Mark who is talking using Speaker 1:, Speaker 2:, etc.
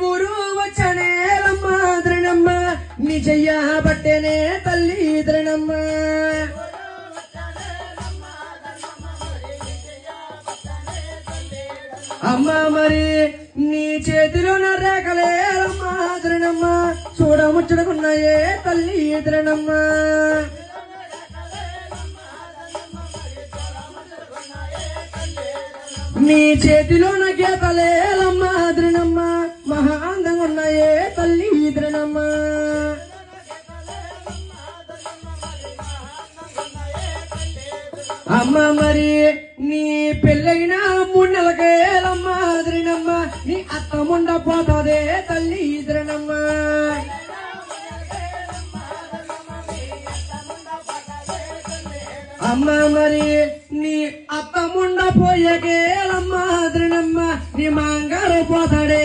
Speaker 1: ఊరు వచ్చనే రమ్మ ద్రణమ్మ నిజయ్య బట్టెనే తల్లి ద్రణమ్మ అమ్మ మరి నీ చేతిలోన రేఖలే రమ్మ ద్రణమ్మ చూడముచ్చడుకున్నాయే తల్లి ద్రణమ్మ నీ చేతిలోన గీతలే రమ్మ ద్రణమ్మ మహా అందంగా ఉన్నాయే తల్లి ద్రణమ్మ అమ్మ మరి నీ పెళ్ళైన 3 నెలకేలమ్మ ద్రణమ్మ నీ అత్త ముండ పోతాదే తల్లి ద్రణమ్మ అమ్మ మరి నీ అత్త ముండ పోయేకేలమ్మ ద్రణమ్మ నీ మాంగారు పోతాడే